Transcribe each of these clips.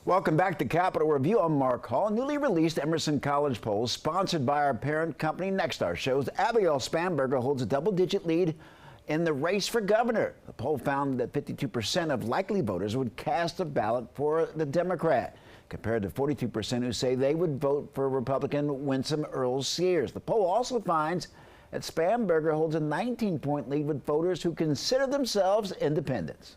Welcome back to Capitol Review. I'm Mark Hall. Newly released Emerson College poll, sponsored by our parent company Nexstar, shows Abigail Spanberger holds a double-digit lead in the race for governor. The poll found that 52% of likely voters would cast a ballot for the Democrat, compared to 42% who say they would vote for Republican Winsome Earle Sears. The poll also finds that Spanberger holds a 19-point lead with voters who consider themselves independents.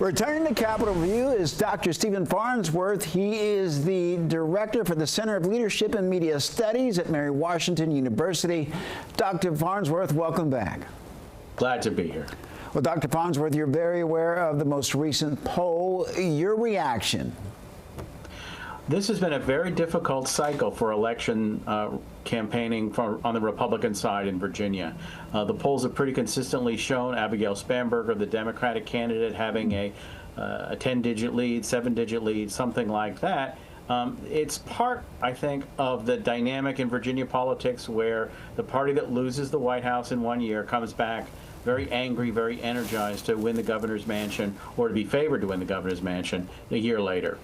Returning to Capitol Review is Dr. Stephen Farnsworth. He is the director for the Center of Leadership and Media Studies at Mary Washington University. Dr. Farnsworth, welcome back. Glad to be here. Well, Dr. Farnsworth, you're very aware of the most recent poll. Your reaction? This has been a very difficult cycle for election campaigning on the Republican side in Virginia. The polls have pretty consistently shown Abigail Spanberger, the Democratic candidate, having a 10-digit lead, 7-digit lead, something like that. It's part, I think, of the dynamic in Virginia politics where the party that loses the White House in 1 year comes back very angry, very energized to win the governor's mansion, or to be favored to win the governor's mansion a year later.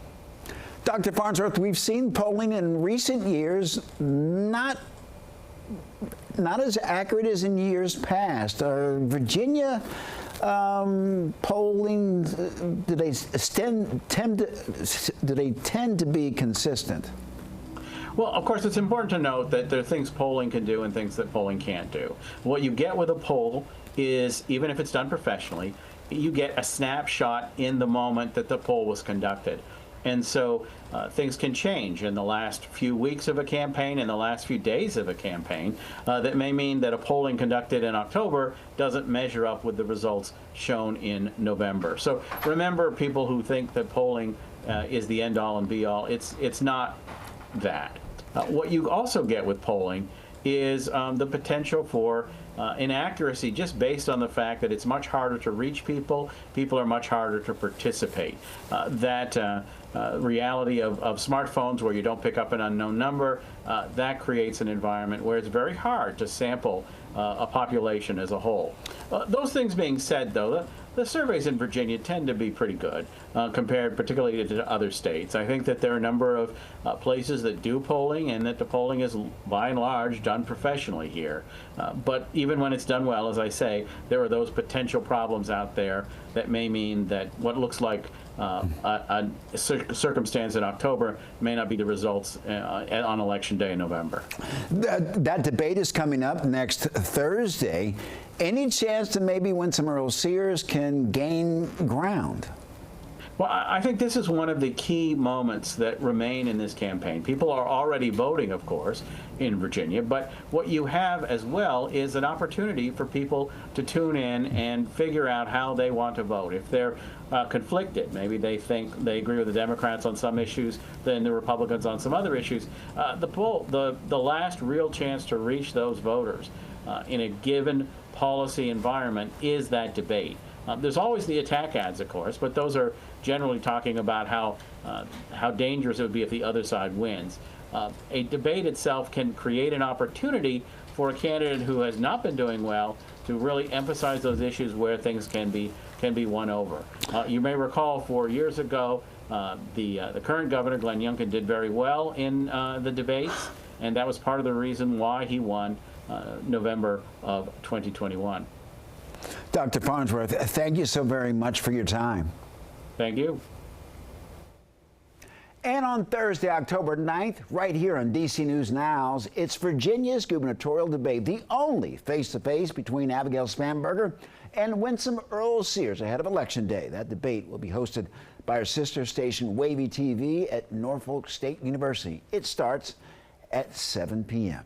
Dr. Farnsworth, we've seen polling in recent years not as accurate as in years past. Virginia polling, do they tend to be consistent? Well, of course, it's important to note that there are things polling can do and things that polling can't do. What you get with a poll is, even if it's done professionally, you get a snapshot in the moment that the poll was conducted. And so things can change in the last few weeks of a campaign, in the last few days of a campaign, that may mean that a polling conducted in October doesn't measure up with the results shown in November. So remember, people who think that polling is the end-all and be-all, it's not that. What you also get with polling is the potential for inaccuracy, just based on the fact that it's much harder to reach people. People are much harder to participate. That reality of smartphones where you don't pick up an unknown number, that creates an environment where it's very hard to sample a population as a whole. Those things being said, though, the surveys in Virginia tend to be pretty good compared particularly to other states. I think that there are a number of places that do polling, and that the polling is by and large done professionally here. But even when it's done well, as I say, there are those potential problems out there that may mean that what looks like a circumstance in October may not be the results on Election Day in November. That debate is coming up next Thursday. Any chance that maybe Winsome Earle Sears can gain ground? Well, I think this is one of the key moments that remain in this campaign. People are already voting, of course, in Virginia, but what you have as well is an opportunity for people to tune in and figure out how they want to vote. If they're conflicted, maybe they think they agree with the Democrats on some issues, then the Republicans on some other issues, the last real chance to reach those voters in a given policy environment is that debate. There's always the attack ads, of course, but those are generally talking about how dangerous it would be if the other side wins. A debate itself can create an opportunity for a candidate who has not been doing well to really emphasize those issues where things can be won over. You may recall 4 years ago, the current governor, Glenn Youngkin, did very well in the debates, and that was part of the reason why he won November of 2021. Dr. Farnsworth, thank you so very much for your time. Thank you. And on Thursday, October 9th, right here on DC News Now's, it's Virginia's gubernatorial debate, the only face-to-face between Abigail Spanberger and Winsome Earle Sears ahead of Election Day. That debate will be hosted by our sister station, Wavy TV, at Norfolk State University. It starts at 7 p.m.